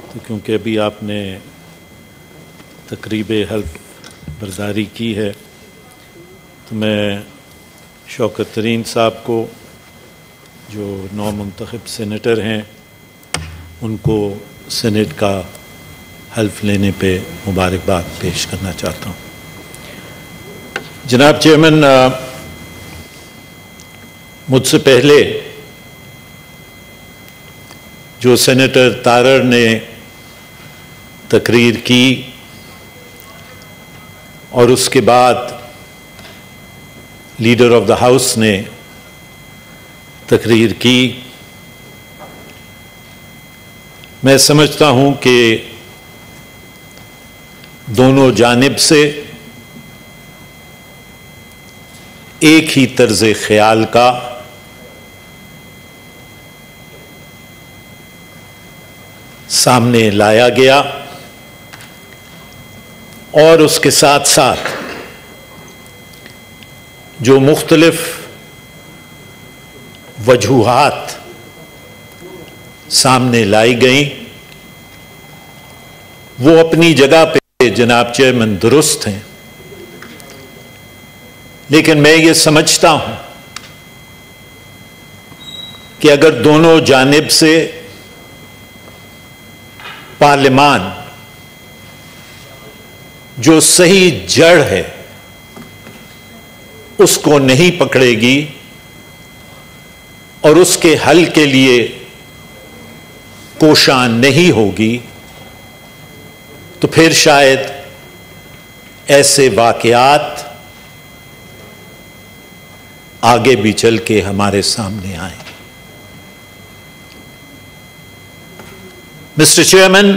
तो क्योंकि अभी आपने तकरीब हल्फ बर्दारी की है तो मैं शौकत तरीन साहब को जो नौ मुंतखब सेनेटर हैं उनको सेनेट का हल्फ लेने पे मुबारकबाद पेश करना चाहता हूँ। जनाब चेयरमैन, मुझसे पहले जो सेनेटर तारड़ ने तकरीर की और उसके बाद लीडर ऑफ द हाउस ने तकरीर की, मैं समझता हूं कि दोनों जानिब से एक ही तर्ज ख्याल का सामने लाया गया और उसके साथ साथ जो मुख्तलिफ वजूहात सामने लाई गई वो अपनी जगह पे जनाब चेयरमैन दुरुस्त हैं, लेकिन मैं ये समझता हूं कि अगर दोनों जानिब से पार्लियामान जो सही जड़ है उसको नहीं पकड़ेगी और उसके हल के लिए कोशां नहीं होगी तो फिर शायद ऐसे वाकयात आगे भी चल के हमारे सामने आए। Mr. Chairman,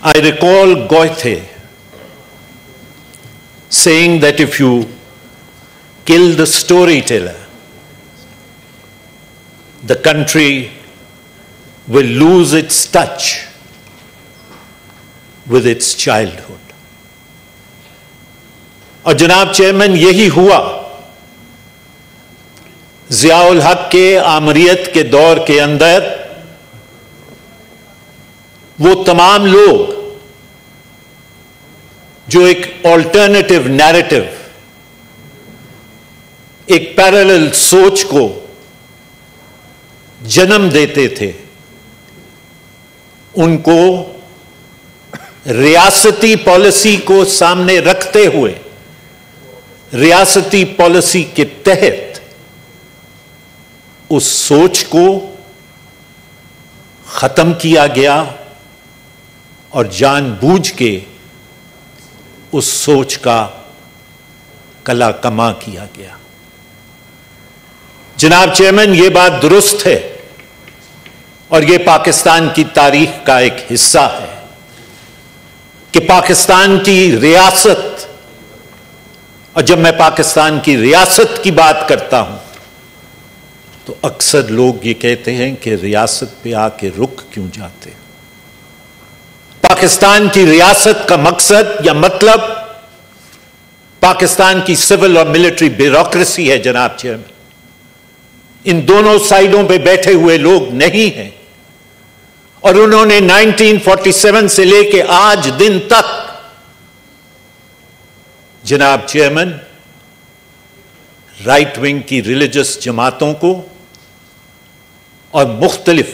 I recall Goethe saying that if you kill the storyteller, the country will lose its touch with its childhood. और जनाब चेयरमैन यही हुआ। ज़ियाउल हक के आमरीत के दौर के अंदर वो तमाम लोग जो एक ऑल्टरनेटिव नैरेटिव, एक पैरेलल सोच को जन्म देते थे, उनको रियासती पॉलिसी को सामने रखते हुए रियासती पॉलिसी के तहत उस सोच को खत्म किया गया और जानबूझ के उस सोच का कला कमा किया गया। जनाब चेयरमैन, यह बात दुरुस्त है और यह पाकिस्तान की तारीख का एक हिस्सा है कि पाकिस्तान की रियासत, और जब मैं पाकिस्तान की रियासत की बात करता हूं तो अक्सर लोग ये कहते हैं कि रियासत पे आके रुक क्यों जाते। पाकिस्तान की रियासत का मकसद या मतलब पाकिस्तान की सिविल और मिलिट्री ब्यूरोक्रेसी है। जनाब चेयरमैन, इन दोनों साइडों पे बैठे हुए लोग नहीं हैं और उन्होंने 1947 से लेके आज दिन तक जनाब चेयरमैन राइट विंग की रिलीजियस जमातों को और मुख्तलिफ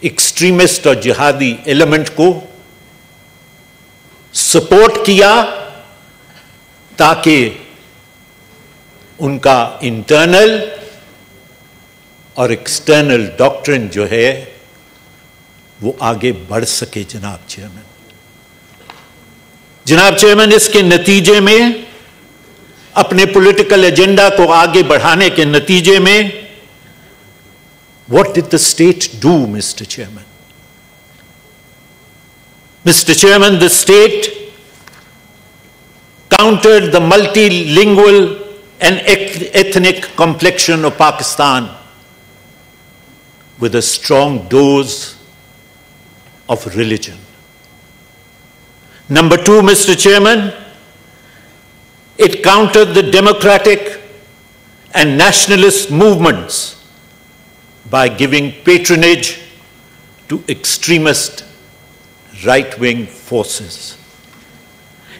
एक्सट्रीमिस्ट और जिहादी एलिमेंट को सपोर्ट किया ताकि उनका इंटरनल और एक्सटर्नल डॉक्ट्रिन जो है वो आगे बढ़ सके। जनाब चेयरमैन, इसके नतीजे में, अपने पॉलिटिकल एजेंडा को आगे बढ़ाने के नतीजे में, what did the state do, Mr. Chairman? Mr. Chairman, the state countered the multilingual and ethnic complexion of Pakistan with a strong dose of religion. Number two, Mr. Chairman, it countered the democratic and nationalist movements by giving patronage to extremist right-wing forces.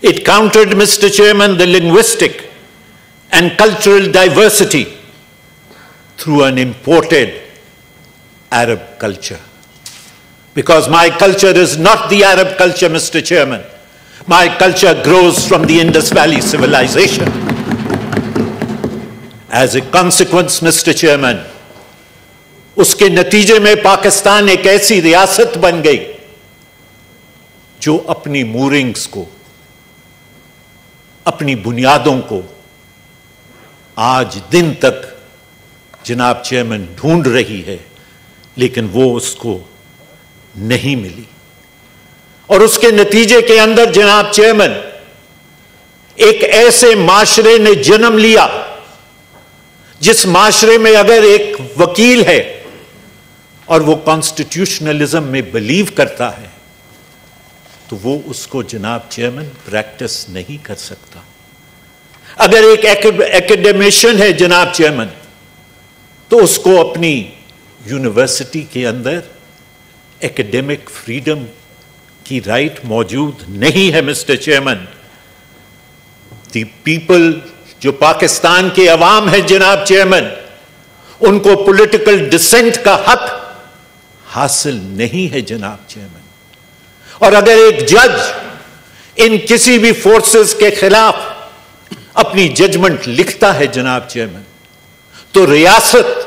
It countered, Mr. Chairman, the linguistic and cultural diversity through an imported Arab culture. Because my culture is not the Arab culture, Mr. Chairman. My culture grows from the Indus Valley civilization. As a consequence, Mr. Chairman, उसके नतीजे में पाकिस्तान एक ऐसी रियासत बन गई जो अपनी मूरिंग्स को, अपनी बुनियादों को आज दिन तक जनाब चेयरमैन ढूंढ रही है, लेकिन वो उसको नहीं मिली। और उसके नतीजे के अंदर जनाब चेयरमैन एक ऐसे माशरे ने जन्म लिया जिस माशरे में अगर एक वकील है और वो कॉन्स्टिट्यूशनलिज्म में बिलीव करता है तो वो उसको जनाब चेयरमैन प्रैक्टिस नहीं कर सकता। अगर एक एकेडमिशियन है जनाब चेयरमैन तो उसको अपनी यूनिवर्सिटी के अंदर एकेडमिक फ्रीडम की राइट मौजूद नहीं है मिस्टर चेयरमैन। दी पीपल, जो पाकिस्तान के अवाम है जनाब चेयरमैन, उनको पॉलिटिकल डिसेंट का हक हासिल नहीं है जनाब चेयरमैन। और अगर एक जज इन किसी भी फोर्सेस के खिलाफ अपनी जजमेंट लिखता है जनाब चेयरमैन, तो रियासत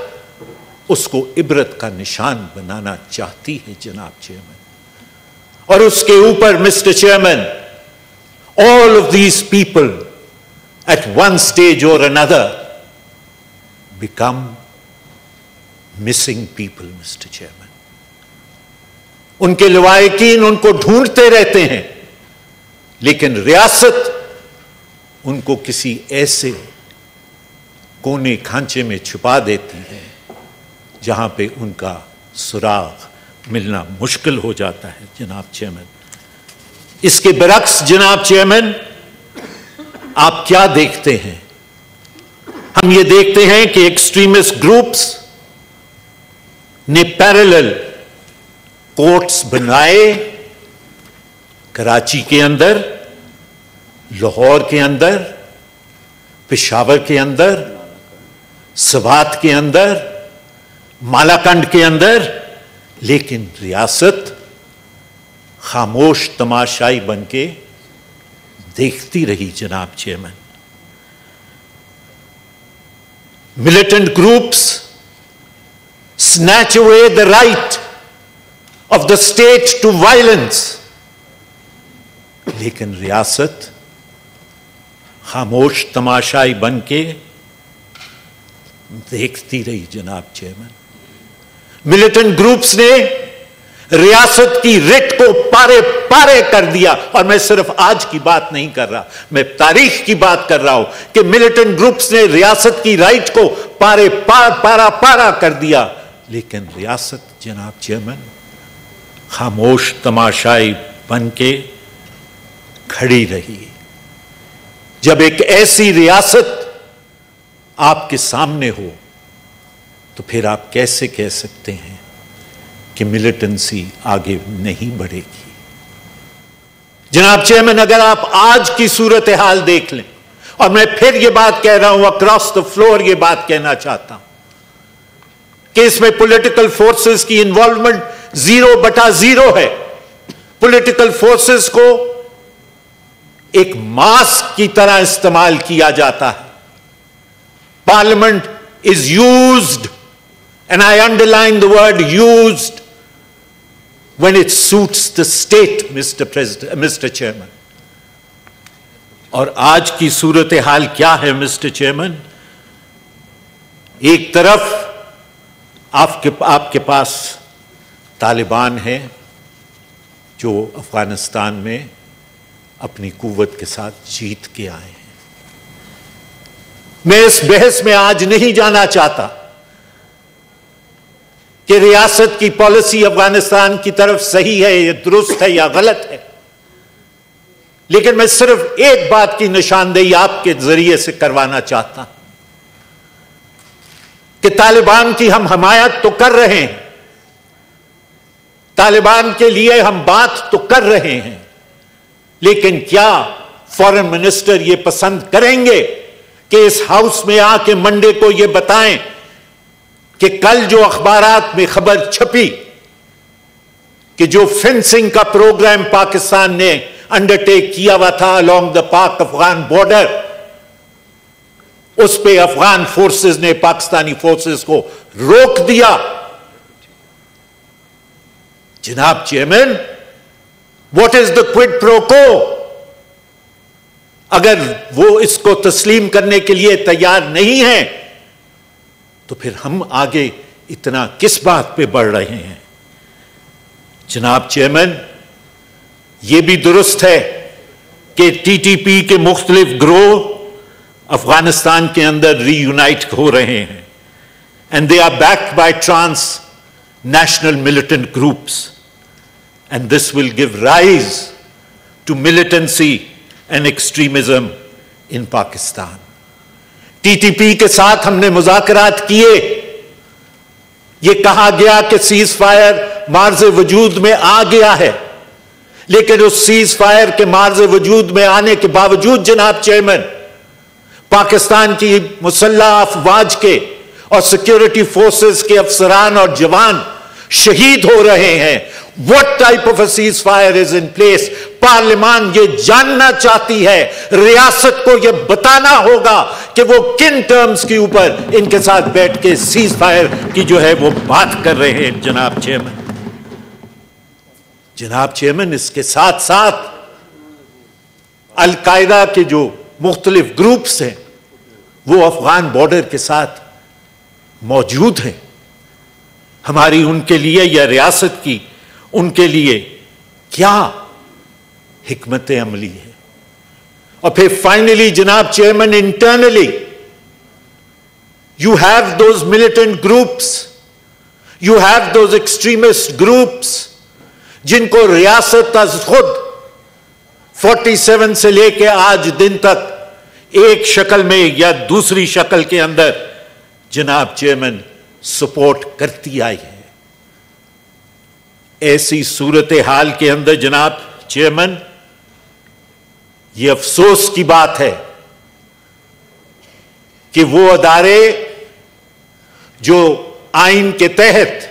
उसको इबरत का निशान बनाना चाहती है जनाब चेयरमैन। और उसके ऊपर mister chairman, all of these people at one stage or another become missing people, Mr. Chairman. उनके लवाहिकीन उनको ढूंढते रहते हैं, लेकिन रियासत उनको किसी ऐसे कोने खांचे में छुपा देती है जहां पे उनका सुराग मिलना मुश्किल हो जाता है जनाब चेयरमैन। इसके बरक्स जनाब चेयरमैन, आप क्या देखते हैं? हम ये देखते हैं कि एक्सट्रीमिस्ट ग्रुप्स ने पैरेलल कोर्ट्स बनाए कराची के अंदर, लाहौर के अंदर, पेशावर के अंदर, सवात के अंदर, मालाकंड के अंदर, लेकिन रियासत खामोश तमाशाई बनके देखती रही जनाब chairman. Militant groups snatch away the right of the state to violence, लेकिन रियासत खामोश तमाशाई बनके देखती रही जनाब चेयरमैन। मिलिटेंट ग्रुप्स ने रियासत की रिट को पारे पारे कर दिया। और मैं सिर्फ आज की बात नहीं कर रहा, मैं तारीख की बात कर रहा हूं कि मिलिटेंट ग्रुप्स ने रियासत की राइट को पारा कर दिया, लेकिन रियासत जनाब चेयरमैन खामोश तमाशाई बनके खड़ी रही। जब एक ऐसी रियासत आपके सामने हो तो फिर आप कैसे कह सकते हैं कि मिलिटेंसी आगे नहीं बढ़ेगी? जनाब चेयरमैन, अगर आप आज की सूरत हाल देख लें, और मैं फिर यह बात कह रहा हूं, अक्रॉस द फ्लोर यह बात कहना चाहता हूं कि इसमें पॉलिटिकल फोर्सेस की इन्वॉल्वमेंट 0/0 है। पॉलिटिकल फोर्सेस को एक मास्क की तरह इस्तेमाल किया जाता है। Parliament is used, and I underline the word used, when it suits the state, Mr. Chairman. और आज की सूरत हाल क्या है मिस्टर चेयरमैन? एक तरफ आपके पास तालिबान है जो अफगानिस्तान में अपनी कुव्वत के साथ जीत के आए हैं। मैं इस बहस में आज नहीं जाना चाहता कि रियासत की पॉलिसी अफगानिस्तान की तरफ सही है या दुरुस्त है या गलत है, लेकिन मैं सिर्फ एक बात की निशानदेही आपके जरिए से करवाना चाहता हूं कि तालिबान की हम हमायत तो कर रहे हैं, तालिबान के लिए हम बात तो कर रहे हैं, लेकिन क्या फॉरेन मिनिस्टर ये पसंद करेंगे कि इस हाउस में आके मंडे को ये बताएं कि कल जो अखबारात में खबर छपी कि जो फेंसिंग का प्रोग्राम पाकिस्तान ने अंडरटेक किया हुआ था अलोंग द पाक अफगान बॉर्डर, उस पे अफगान फोर्सेस ने पाकिस्तानी फोर्सेस को रोक दिया। जनाब chairman, what is the quid pro को? अगर वो इसको तस्लीम करने के लिए तैयार नहीं है तो फिर हम आगे इतना किस बात पे बढ़ रहे हैं? जनाब चेयरमैन, यह भी दुरुस्त है कि टीटीपी के मुख्तलिफ ग्रोह अफगानिस्तान के अंदर रीयूनाइट हो रहे हैं and they are backed by transnational militant groups and this will give rise to militancy and extremism in Pakistan. TTP के साथ हमने मुज़ाकरात किए, यह कहा गया कि सीज फायर मार्ज़े वजूद में आ गया है, लेकिन उस सीज फायर के मार्ज़े वजूद में आने के बावजूद जनाब चेयरमैन, पाकिस्तान की मुसल्लह अफवाज के और सिक्योरिटी फोर्सेस के अफसरान और जवान शहीद हो रहे हैं। What type of a ceasefire is in place? पार्लियामान ये जानना चाहती है, रियासत को ये बताना होगा कि वो किन टर्म्स के ऊपर इनके साथ बैठ के सीज फायर की जो है वो बात कर रहे हैं। जनाब चेयरमैन, जनाब चेयरमैन, इसके साथ साथ अल-कायदा के जो मुख्तलिफ ग्रुप्स हैं वो अफगान बॉर्डर के साथ मौजूद हैं। हमारी उनके लिए या रियासत की उनके लिए क्या हिकमत अमली है? और फिर फाइनली जनाब chairman, internally you have those militant groups, you have those extremist groups जिनको रियासत अज खुद 47 से लेके आज दिन तक एक शक्ल में या दूसरी शक्ल के अंदर जनाब चेयरमैन सपोर्ट करती आई है। ऐसी सूरत हाल के अंदर जनाब चेयरमैन, यह अफसोस की बात है कि वो अदारे जो आइन के तहत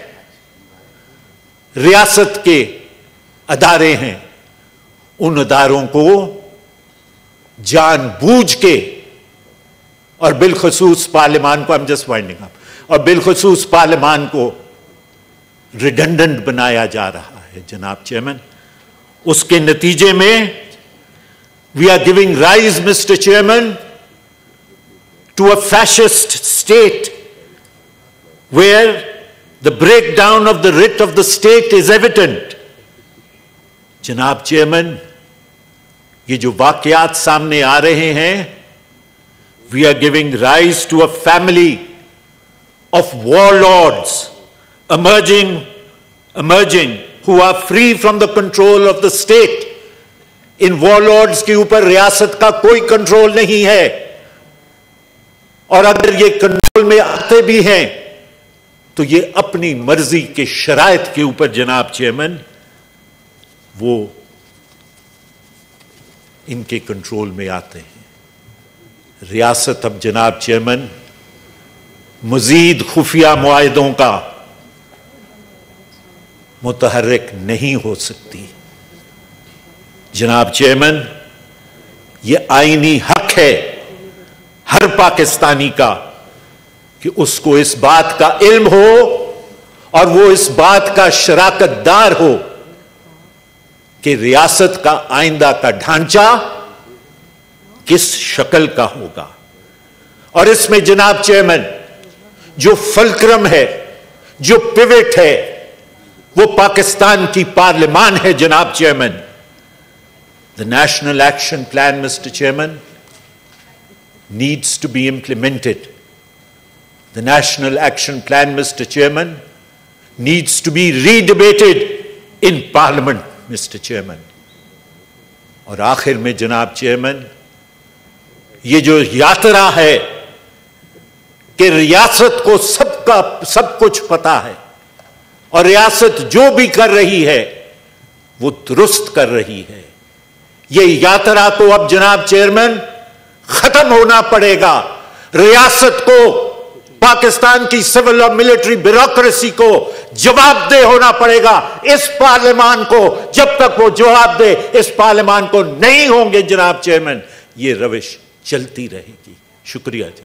रियासत के अदारे हैं, उन अदारों को जानबूझ के और बिलखसूस पार्लियामान को, जस्ट वाइंडिंग अप, और बिलखसूस पार्लियामान को रिडंडेंट बनाया जा रहा है। जनाब चेयरमैन, उसके नतीजे में we are giving rise, mister chairman, to a fascist state where the breakdown of the writ of the state is evident. जनाब चेयरमैन, ये जो वाकयात सामने आ रहे हैं, we are giving rise to a family of warlords emerging who are free from the control of the state. In warlords के ऊपर रियासत का कोई कंट्रोल नहीं है, और अगर ये कंट्रोल में आते भी हैं तो ये अपनी मर्जी के शराइत के ऊपर जनाब चेयरमैन वो इनके कंट्रोल में आते हैं। रियासत अब जनाब चेयरमैन मजीद खुफिया मुआहिदों का मुतहर्रिक नहीं हो सकती। जनाब चेयरमैन, यह आईनी हक है हर पाकिस्तानी का कि उसको इस बात का इल्म हो और वो इस बात का शराकतदार हो कि रियासत का आइंदा का ढांचा किस शक्ल का होगा। और इसमें जनाब चेयरमैन जो फलक्रम है, जो पिवट है, वो पाकिस्तान की पार्लियामान है। जनाब chairman, the national action plan, mister chairman, needs to be implemented. The National Action Plan, Mr. Chairman, needs to be redebated in Parliament, Mr. Chairman. और आखिर में जनाब चेयरमैन, ये जो यात्रा है कि रियासत को सब कुछ पता है और रियासत जो भी कर रही है वो दुरुस्त कर रही है। ये यात्रा को अब जनाब चेयरमैन खत्म होना पड़ेगा। रियासत को, पाकिस्तान की सिविल और मिलिट्री ब्यूरोक्रेसी को जवाबदेह होना पड़ेगा। इस पार्लियामान को जब तक वो जवाब दे, इस पार्लियामान को नहीं होंगे जनाब चेयरमैन, ये रविश चलती रहेगी। शुक्रिया जी।